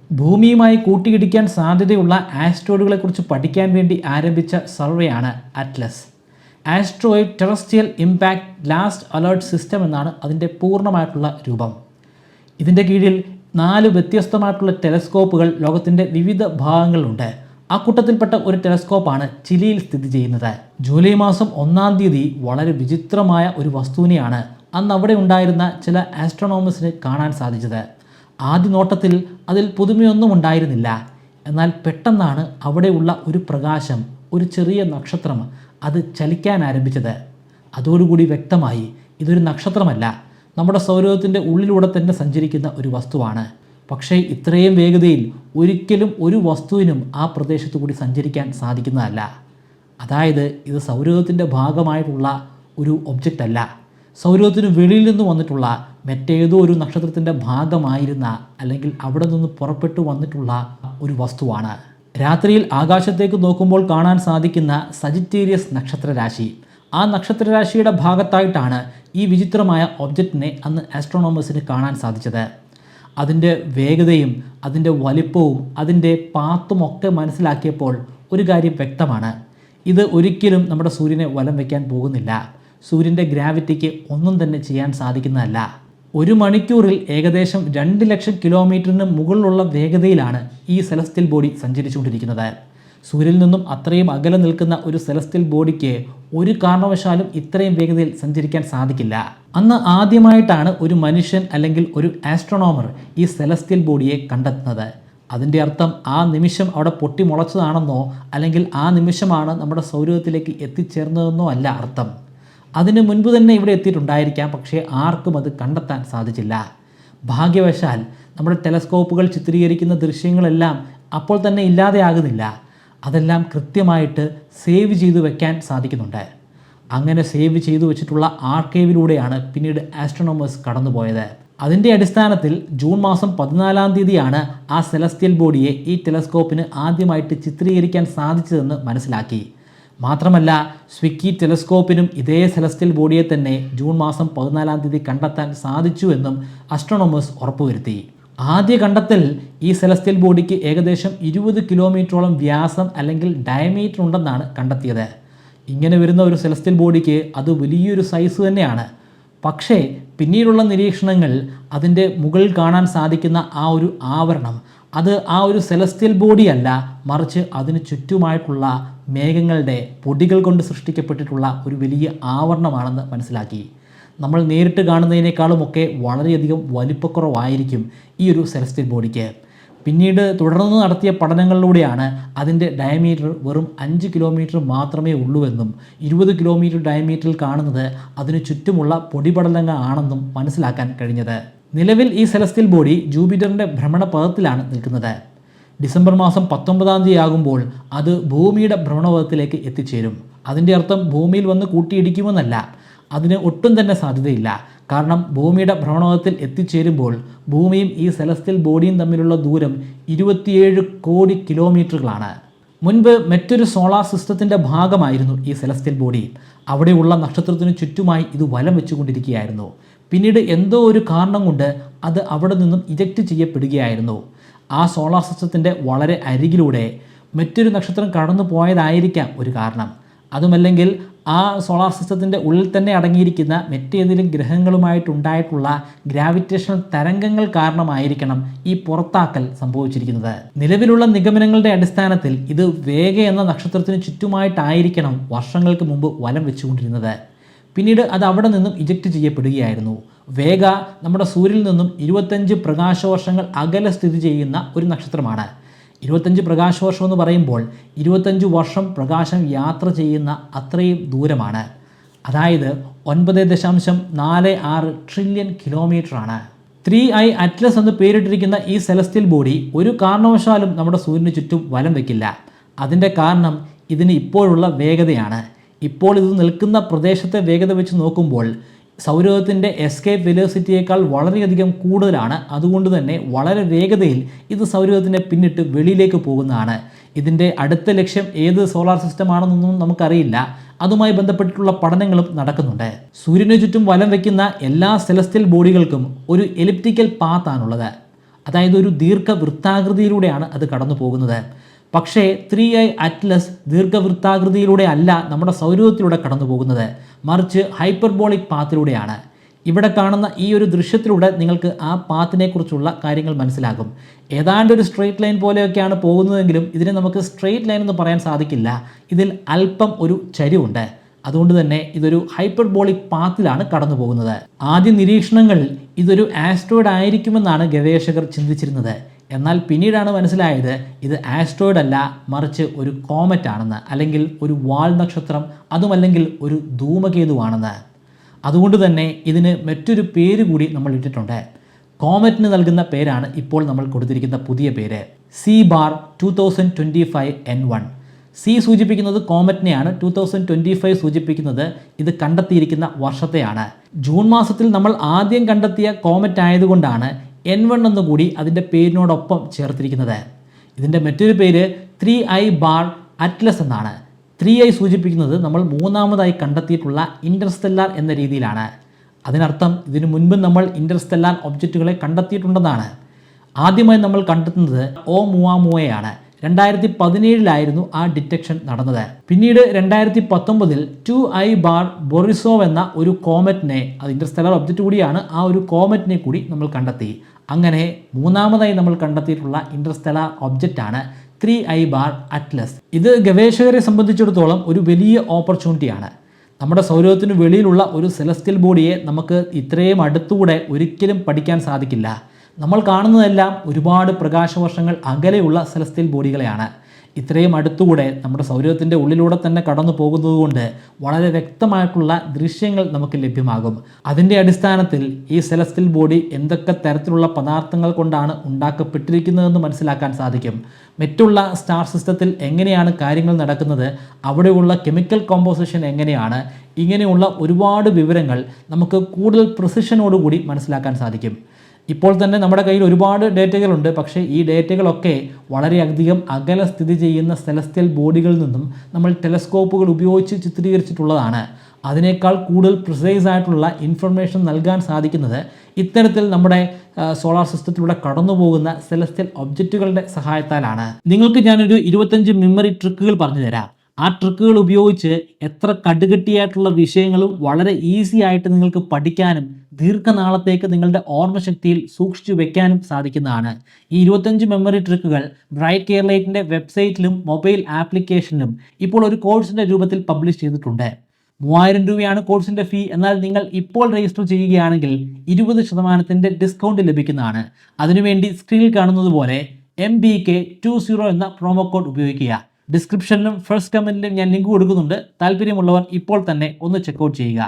ഭൂമിയുമായി കൂട്ടിയിടിക്കാൻ സാധ്യതയുള്ള ആസ്ട്രോയിഡുകളെക്കുറിച്ച് പഠിക്കാൻ വേണ്ടി ആരംഭിച്ച സർവേയാണ് Atlas. Asteroid terrestrial impact last alert system എന്നാണ് അതിൻ്റെ പൂർണ്ണമായിട്ടുള്ള രൂപം. ഇതിൻ്റെ കീഴിൽ 4 വ്യത്യസ്തമായിട്ടുള്ള ടെലസ്കോപ്പുകൾ ലോകത്തിൻ്റെ വിവിധ ഭാഗങ്ങളിലുണ്ട്. ആ കൂട്ടത്തിൽപ്പെട്ട ഒരു ടെലസ്കോപ്പാണ് ചിലിയിൽ സ്ഥിതി ചെയ്യുന്നത്. ജൂലൈ മാസം 1-ാം തീയതി വളരെ വിചിത്രമായ ഒരു വസ്തുവിനെയാണ് അന്ന് അവിടെ ഉണ്ടായിരുന്ന ചില ആസ്ട്രോണോമേഴ്സിന് കാണാൻ സാധിച്ചത്. ആദ്യ നോട്ടത്തിൽ അതിൽ പുതുമയൊന്നും ഉണ്ടായിരുന്നില്ല. എന്നാൽ പെട്ടെന്നാണ് അവിടെയുള്ള ഒരു പ്രകാശം, ഒരു ചെറിയ നക്ഷത്രം, അത് ചലിക്കാൻ ആരംഭിച്ചത്. അതോടുകൂടി വ്യക്തമായി ഇതൊരു നക്ഷത്രമല്ല, നമ്മുടെ സൗരയൂഥത്തിൻ്റെ ഉള്ളിലൂടെ തന്നെ സഞ്ചരിക്കുന്ന ഒരു വസ്തുവാണ്. പക്ഷേ ഇത്രയും വേഗതയിൽ ഒരിക്കലും ഒരു വസ്തുവിനും ആ പ്രദേശത്തു കൂടി സഞ്ചരിക്കാൻ സാധിക്കുന്നതല്ല. അതായത് ഇത് സൗരയൂഥത്തിൻ്റെ ഭാഗമായിട്ടുള്ള ഒരു ഒബ്ജക്റ്റ് അല്ല, സൗരയൂഥത്തിന് വെളിയിൽ നിന്ന് വന്നിട്ടുള്ള മറ്റേതോ ഒരു നക്ഷത്രത്തിൻ്റെ ഭാഗമായിരുന്ന അല്ലെങ്കിൽ അവിടെ നിന്ന് പുറപ്പെട്ടു വന്നിട്ടുള്ള ഒരു വസ്തുവാണ്. രാത്രിയിൽ ആകാശത്തേക്ക് നോക്കുമ്പോൾ കാണാൻ സാധിക്കുന്ന സജിറ്റേറിയസ് നക്ഷത്രരാശി, ആ നക്ഷത്രരാശിയുടെ ഭാഗത്തായിട്ടാണ് ഈ വിചിത്രമായ ഒബ്ജക്റ്റിനെ അന്ന് ആസ്ട്രോണോമേഴ്സിന് കാണാൻ സാധിച്ചത്. അതിൻ്റെ വേഗതയും അതിൻ്റെ വലിപ്പവും അതിൻ്റെ പാത്തുമൊക്കെ മനസ്സിലാക്കിയപ്പോൾ ഒരു കാര്യം വ്യക്തമാണ്: ഇത് ഒരിക്കലും നമ്മുടെ സൂര്യനെ വലം വയ്ക്കാൻ പോകുന്നില്ല. സൂര്യൻ്റെ ഗ്രാവിറ്റിക്ക് ഒന്നും തന്നെ ചെയ്യാൻ സാധിക്കുന്നതല്ല. 1 മണിക്കൂറിൽ ഏകദേശം 2 ലക്ഷം കിലോമീറ്ററിന് മുകളിലുള്ള വേഗതയിലാണ് ഈ സെലസ്റ്റിയൽ ബോഡി സഞ്ചരിച്ചുകൊണ്ടിരിക്കുന്നത്. സൂര്യനിൽ നിന്നും അത്രയും അകലെ നിൽക്കുന്ന ഒരു സെലസ്റ്റിയൽ ബോഡിക്ക് ഒരു കാരണവശാലും ഇത്രയും വേഗതയിൽ സഞ്ചരിക്കാൻ സാധിക്കില്ല. അന്ന് ആദ്യമായിട്ടാണ് ഒരു മനുഷ്യൻ അല്ലെങ്കിൽ ഒരു ആസ്ട്രോണോമർ ഈ സെലസ്റ്റിയൽ ബോഡിയെ കണ്ടെത്തുന്നത്. അതിൻ്റെ അർത്ഥം ആ നിമിഷം അവിടെ പൊട്ടിമുളച്ചതാണെന്നോ അല്ലെങ്കിൽ ആ നിമിഷമാണ് നമ്മുടെ സൗരയൂഥത്തിലേക്ക് എത്തിച്ചേർന്നതെന്നോ അല്ല അർത്ഥം. അതിന് മുൻപ് തന്നെ ഇവിടെ എത്തിയിട്ടുണ്ടായിരിക്കാം, പക്ഷേ ആർക്കും അത് കണ്ടെത്താൻ സാധിച്ചില്ല. ഭാഗ്യവശാൽ നമ്മുടെ ടെലസ്കോപ്പുകൾ ചിത്രീകരിക്കുന്ന ദൃശ്യങ്ങളെല്ലാം അപ്പോൾ തന്നെ ഇല്ലാതെയാകുന്നില്ല. അതെല്ലാം കൃത്യമായിട്ട് സേവ് ചെയ്തു വെക്കാൻ സാധിക്കുന്നുണ്ട്. അങ്ങനെ സേവ് ചെയ്തു വെച്ചിട്ടുള്ള ആർക്കൈവിലൂടെയാണ് പിന്നീട് ആസ്ട്രോണോമേഴ്സ് കടന്നുപോയത്. അതിൻ്റെ അടിസ്ഥാനത്തിൽ ജൂൺ മാസം 14-ാം തീയതിയാണ് ആ സെലസ്റ്റിയൽ ബോഡിയെ ഈ ടെലസ്കോപ്പിന് ആദ്യമായിട്ട് ചിത്രീകരിക്കാൻ സാധിച്ചതെന്ന് മനസ്സിലാക്കി. മാത്രമല്ല സ്വിക്കി ടെലസ്കോപ്പിനും ഇതേ സെലസ്റ്റിയൽ ബോഡിയെ തന്നെ ജൂൺ മാസം 14-ാം തീയതി കണ്ടെത്താൻ സാധിച്ചു എന്നും ആസ്ട്രോണോമേഴ്സ് ഉറപ്പുവരുത്തി. ആദ്യ കണ്ടെത്തൽ ഈ സെലസ്റ്റിയൽ ബോഡിക്ക് ഏകദേശം 20 കിലോമീറ്ററോളം വ്യാസം അല്ലെങ്കിൽ ഡയമീറ്റർ ഉണ്ടെന്നാണ് കണ്ടെത്തിയത്. ഇങ്ങനെ വരുന്ന ഒരു സെലസ്റ്റിയൽ ബോഡിക്ക് അത് വലിയൊരു സൈസ് തന്നെയാണ്. പക്ഷേ പിന്നീടുള്ള നിരീക്ഷണങ്ങൾ അതിൻ്റെ മുകളിൽ കാണാൻ സാധിക്കുന്ന ആ ഒരു ആവരണം, അത് ആ ഒരു സെലസ്റ്റിയൽ ബോഡിയല്ല, മറിച്ച് അതിന് ചുറ്റുമായിട്ടുള്ള മേഘങ്ങളുടെ പൊടികൾ കൊണ്ട് സൃഷ്ടിക്കപ്പെട്ടിട്ടുള്ള ഒരു വലിയ ആവരണമാണെന്ന് മനസ്സിലാക്കി. നമ്മൾ നേരിട്ട് കാണുന്നതിനേക്കാളുമൊക്കെ വളരെയധികം വലിപ്പക്കുറവായിരിക്കും ഈ ഒരു സെലസ്റ്റിയൽ ബോഡിക്ക്. പിന്നീട് തുടർന്ന് നടത്തിയ പഠനങ്ങളിലൂടെയാണ് അതിൻ്റെ ഡയമീറ്റർ വെറും 5 കിലോമീറ്റർ മാത്രമേ ഉള്ളൂവെന്നും 20 കിലോമീറ്റർ ഡയമീറ്ററിൽ കാണുന്നത് അതിനു ചുറ്റുമുള്ള പൊടിപടലങ്ങൾ ആണെന്നും മനസ്സിലാക്കാൻ കഴിഞ്ഞത്. നിലവിൽ ഈ സെലസ്റ്റിയൽ ബോഡി ജൂപ്പിറ്ററിൻ്റെ ഭ്രമണപഥത്തിലാണ് നിൽക്കുന്നത്. ഡിസംബർ മാസം 19-ാം തീയതി ആകുമ്പോൾ അത് ഭൂമിയുടെ ഭ്രമണപഥത്തിലേക്ക് എത്തിച്ചേരും. അതിൻ്റെ അർത്ഥം ഭൂമിയിൽ വന്ന് കൂട്ടിയിടിക്കുമെന്നല്ല, അതിന് ഒട്ടും തന്നെ സാധ്യതയില്ല. കാരണം ഭൂമിയുടെ ഭ്രമണപഥത്തിൽ എത്തിച്ചേരുമ്പോൾ ഭൂമിയും ഈ സെലസ്റ്റിയൽ ബോഡിയും തമ്മിലുള്ള ദൂരം 27 കോടി കിലോമീറ്ററുകളാണ്. മുൻപ് മറ്റൊരു സോളാർ സിസ്റ്റത്തിൻ്റെ ഭാഗമായിരുന്നു ഈ സെലസ്റ്റിയൽ ബോഡി. അവിടെയുള്ള നക്ഷത്രത്തിന് ചുറ്റുമായി ഇത് വലം വെച്ചുകൊണ്ടിരിക്കുകയായിരുന്നു. പിന്നീട് എന്തോ ഒരു കാരണം കൊണ്ട് അത് അവിടെ നിന്നും ഇജക്റ്റ് ചെയ്യപ്പെടുകയായിരുന്നു. ആ സോളാർ സിസ്റ്റത്തിൻ്റെ വളരെ അരികിലൂടെ മറ്റൊരു നക്ഷത്രം കടന്നു പോയതായിരിക്കാം ഒരു കാരണം. അതുമല്ലെങ്കിൽ ആ സോളാർ സിസ്റ്റത്തിൻ്റെ ഉള്ളിൽ തന്നെ അടങ്ങിയിരിക്കുന്ന മറ്റേതെങ്കിലും ഗ്രഹങ്ങളുമായിട്ടുണ്ടായിട്ടുള്ള ഗ്രാവിറ്റേഷണൽ തരംഗങ്ങൾ കാരണമായിരിക്കണം ഈ പുറത്താക്കൽ സംഭവിച്ചിരിക്കുന്നത്. നിലവിലുള്ള നിഗമനങ്ങളുടെ അടിസ്ഥാനത്തിൽ ഇത് വേഗ എന്ന നക്ഷത്രത്തിന് ചുറ്റുമായിട്ടായിരിക്കണം വർഷങ്ങൾക്ക് മുമ്പ് വലം വെച്ചുകൊണ്ടിരുന്നത്. പിന്നീട് അത് അവിടെ നിന്നും ഇജക്റ്റ് ചെയ്യപ്പെടുകയായിരുന്നു. വേഗ നമ്മുടെ സൂര്യനിൽ നിന്നും 25 പ്രകാശവർഷങ്ങൾ അകലെ സ്ഥിതി ചെയ്യുന്ന ഒരു നക്ഷത്രമാണ്. 25 പ്രകാശവർഷം എന്ന് പറയുമ്പോൾ 25 വർഷം പ്രകാശം യാത്ര ചെയ്യുന്ന അത്രയും ദൂരമാണ്. അതായത് 9.46 ട്രില്യൺ കിലോമീറ്ററാണ്. 3i അറ്റ്ലസ് എന്ന് പേരിട്ടിരിക്കുന്ന ഈ സെലസ്റ്റിയൽ ബോഡി ഒരു കാരണവശാലും നമ്മുടെ സൂര്യന് ചുറ്റും വലം വയ്ക്കില്ല. അതിൻ്റെ കാരണം ഇതിന് ഇപ്പോഴുള്ള വേഗതയാണ്. ഇപ്പോൾ ഇത് നിൽക്കുന്ന പ്രദേശത്തെ വേഗത വെച്ച് നോക്കുമ്പോൾ സൗരയൂഥത്തിൻ്റെ എസ്കേപ്പ് വെലോസിറ്റിയേക്കാൾ വളരെയധികം കൂടുതലാണ്. അതുകൊണ്ട് തന്നെ വളരെ വേഗതയിൽ ഇത് സൗരയൂഥത്തിനെ പിന്നിട്ട് വെളിയിലേക്ക് പോകുന്നതാണ്. ഇതിൻ്റെ അടുത്ത ലക്ഷ്യം ഏത് സോളാർ സിസ്റ്റമാണെന്നൊന്നും നമുക്കറിയില്ല. അതുമായി ബന്ധപ്പെട്ടിട്ടുള്ള പഠനങ്ങളും നടക്കുന്നുണ്ട്. സൂര്യന് ചുറ്റും വലം വയ്ക്കുന്ന എല്ലാ സെലസ്റ്റിയൽ ബോഡികൾക്കും ഒരു എലിപ്റ്റിക്കൽ പാത്താണുള്ളത്. അതായത് ഒരു ദീർഘവൃത്താകൃതിയിലൂടെയാണ് അത് കടന്നു പോകുന്നത്. പക്ഷേ 3i അറ്റ്ലസ് ദീർഘവൃത്താകൃതിയിലൂടെ അല്ല നമ്മുടെ സൗരയൂഥത്തിലൂടെ കടന്നു പോകുന്നത്, മറിച്ച് ഹൈപ്പർബോളിക് പാത്തിലൂടെയാണ്. ഇവിടെ കാണുന്ന ഈ ഒരു ദൃശ്യത്തിലൂടെ നിങ്ങൾക്ക് ആ പാത്തിനെ കുറിച്ചുള്ള കാര്യങ്ങൾ മനസ്സിലാകും. ഏതാണ്ട് ഒരു സ്ട്രെയിറ്റ് ലൈൻ പോലെയൊക്കെയാണ് പോകുന്നതെങ്കിലും ഇതിനെ നമുക്ക് സ്ട്രെയിറ്റ് ലൈൻ എന്ന് പറയാൻ സാധിക്കില്ല. ഇതിൽ അല്പം ഒരു ചരിവുണ്ട്. അതുകൊണ്ട് തന്നെ ഇതൊരു ഹൈപ്പർബോളിക് പാത്തിലാണ് കടന്നു പോകുന്നത്. ആദ്യ നിരീക്ഷണങ്ങളിൽ ഇതൊരു ആസ്ട്രോയിഡ് ആയിരിക്കുമെന്നാണ് ഗവേഷകർ ചിന്തിച്ചിരുന്നത്. എന്നാൽ പിന്നീടാണ് മനസ്സിലായത് ഇത് ആസ്ട്രോയിഡ് അല്ല, മറിച്ച് ഒരു കോമറ്റ് ആണെന്ന്, അല്ലെങ്കിൽ ഒരു വാൽ നക്ഷത്രം, അതുമല്ലെങ്കിൽ ഒരു ധൂമകേതുവാണെന്ന്. അതുകൊണ്ട് തന്നെ ഇതിന് മറ്റൊരു പേര് കൂടി നമ്മൾ ഇട്ടിട്ടുണ്ട്. കോമറ്റിന് നൽകുന്ന പേരാണ് ഇപ്പോൾ നമ്മൾ കൊടുത്തിരിക്കുന്ന പുതിയ പേര്, C-bar 2025 N1. സി സൂചിപ്പിക്കുന്നത് കോമറ്റിനെയാണ്, 2025 സൂചിപ്പിക്കുന്നത് ഇത് കണ്ടെത്തിയിരിക്കുന്ന വർഷത്തെയാണ്. ജൂൺ മാസത്തിൽ നമ്മൾ ആദ്യം കണ്ടെത്തിയ കോമറ്റ് ആയതുകൊണ്ടാണ് N1 എന്നുകൂടി അതിൻ്റെ പേരിനോടൊപ്പം ചേർത്തിരിക്കുന്നത്. ഇതിൻ്റെ മറ്റൊരു പേര് 3i ബാർ അറ്റ്ലസ് എന്നാണ്. 3i സൂചിപ്പിക്കുന്നത് നമ്മൾ മൂന്നാമതായി കണ്ടെത്തിയിട്ടുള്ള ഇൻ്റർസ്റ്റെല്ലാർ എന്ന രീതിയിലാണ്. അതിനർത്ഥം ഇതിനു മുൻപ് നമ്മൾ ഇൻ്റർസ്റ്റെല്ലാർ ഒബ്ജക്റ്റുകളെ കണ്ടെത്തിയിട്ടുണ്ടെന്നാണ്. ആദ്യമായി നമ്മൾ കണ്ടെത്തുന്നത് ഓമുവാമുവയാണ്. 2017 ആ ഡിറ്റക്ഷൻ നടന്നത്. പിന്നീട് 2019 2i ബാർ ബൊറിസോവ് എന്ന ഒരു കോമറ്റിനെ, അത് ഇൻ്റർസ്റ്റെല്ലാർ ഒബ്ജക്റ്റ് കൂടിയാണ്, ആ ഒരു കോമറ്റിനെ കൂടി നമ്മൾ കണ്ടെത്തി. അങ്ങനെ മൂന്നാമതായി നമ്മൾ കണ്ടെത്തിയിട്ടുള്ള ഇൻ്റർസ്റ്റെല്ലാർ ഒബ്ജക്റ്റാണ് 3i ബാർ അറ്റ്ലസ്. ഇത് ഗവേഷകരെ സംബന്ധിച്ചിടത്തോളം ഒരു വലിയ ഓപ്പർച്യൂണിറ്റിയാണ്. നമ്മുടെ സൗരയൂഥത്തിന് വെളിയിലുള്ള ഒരു സെലസ്റ്റിയൽ ബോഡിയെ നമുക്ക് ഇത്രയും അടുത്തുകൂടെ ഒരിക്കലും പഠിക്കാൻ സാധിക്കില്ല. നമ്മൾ കാണുന്നതെല്ലാം ഒരുപാട് പ്രകാശവർഷങ്ങൾ അകലെയുള്ള സെലസ്റ്റിയൽ ബോഡികളെയാണ്. ഇത്രയും അടുത്തുകൂടെ നമ്മുടെ സൗരയൂഥത്തിൻ്റെ ഉള്ളിലൂടെ തന്നെ കടന്നു പോകുന്നതുകൊണ്ട് വളരെ വ്യക്തമായിട്ടുള്ള ദൃശ്യങ്ങൾ നമുക്ക് ലഭ്യമാകും. അതിൻ്റെ അടിസ്ഥാനത്തിൽ ഈ സെലസ്റ്റിയൽ ബോഡി എന്തൊക്കെ തരത്തിലുള്ള പദാർത്ഥങ്ങൾ കൊണ്ടാണ് ഉണ്ടാക്കപ്പെട്ടിരിക്കുന്നതെന്ന് മനസ്സിലാക്കാൻ സാധിക്കും. മറ്റുള്ള സ്റ്റാർ സിസ്റ്റത്തിൽ എങ്ങനെയാണ് കാര്യങ്ങൾ നടക്കുന്നത്, അവിടെയുള്ള കെമിക്കൽ കോമ്പോസിഷൻ എങ്ങനെയാണ്, ഇങ്ങനെയുള്ള ഒരുപാട് വിവരങ്ങൾ നമുക്ക് കൂടുതൽ പ്രിസിഷനോടുകൂടി മനസ്സിലാക്കാൻ സാധിക്കും. ഇപ്പോൾ തന്നെ നമ്മുടെ കയ്യിൽ ഒരുപാട് ഡേറ്റകളുണ്ട്. പക്ഷേ ഈ ഡേറ്റകളൊക്കെ വളരെയധികം അകലെ സ്ഥിതി ചെയ്യുന്ന സെലസ്റ്റിയൽ ബോഡികളിൽ നിന്നും നമ്മൾ ടെലസ്കോപ്പുകൾ ഉപയോഗിച്ച് ചിത്രീകരിച്ചിട്ടുള്ളതാണ്. അതിനേക്കാൾ കൂടുതൽ പ്രിസൈസ് ആയിട്ടുള്ള ഇൻഫർമേഷൻ നൽകാൻ സാധിക്കുന്നത് ഇത്തരത്തിൽ നമ്മുടെ സോളാർ സിസ്റ്റത്തിലൂടെ കടന്നു പോകുന്ന സെലസ്റ്റിയൽ ഒബ്ജക്റ്റുകളുടെ സഹായത്താലാണ്. നിങ്ങൾക്ക് ഞാനൊരു 25 മെമ്മറി ട്രിക്കുകൾ പറഞ്ഞു തരാം. ആ ട്രിക്കുകൾ ഉപയോഗിച്ച് എത്ര കടുകട്ടിയായിട്ടുള്ള വിഷയങ്ങളും വളരെ ഈസി ആയിട്ട് നിങ്ങൾക്ക് പഠിക്കാനും ദീർഘനാളത്തേക്ക് നിങ്ങളുടെ ഓർമ്മശക്തിയിൽ സൂക്ഷിച്ചു വെക്കാനും സാധിക്കുന്നതാണ്. ഈ 25 മെമ്മറി ട്രിക്കുകൾ ബ്രൈറ്റ് കേരളൈറ്റിൻ്റെ വെബ്സൈറ്റിലും മൊബൈൽ ആപ്ലിക്കേഷനിലും ഇപ്പോൾ ഒരു കോഴ്സിൻ്റെ രൂപത്തിൽ പബ്ലിഷ് ചെയ്തിട്ടുണ്ട്. 3000 രൂപയാണ് കോഴ്സിൻ്റെ ഫീ. എന്നാൽ നിങ്ങൾ ഇപ്പോൾ രജിസ്റ്റർ ചെയ്യുകയാണെങ്കിൽ 20% ഡിസ്കൗണ്ട് ലഭിക്കുന്നതാണ്. അതിനുവേണ്ടി സ്ക്രീനിൽ കാണുന്നത് പോലെ MBK20 എന്ന പ്രോമോ കോഡ് ഉപയോഗിക്കുക. ഡിസ്ക്രിപ്ഷനിലും ഫസ്റ്റ് കമൻറ്റിലും ഞാൻ ലിങ്ക് കൊടുക്കുന്നുണ്ട്. താല്പര്യമുള്ളവർ ഇപ്പോൾ തന്നെ ഒന്ന് ചെക്കൗട്ട് ചെയ്യുക.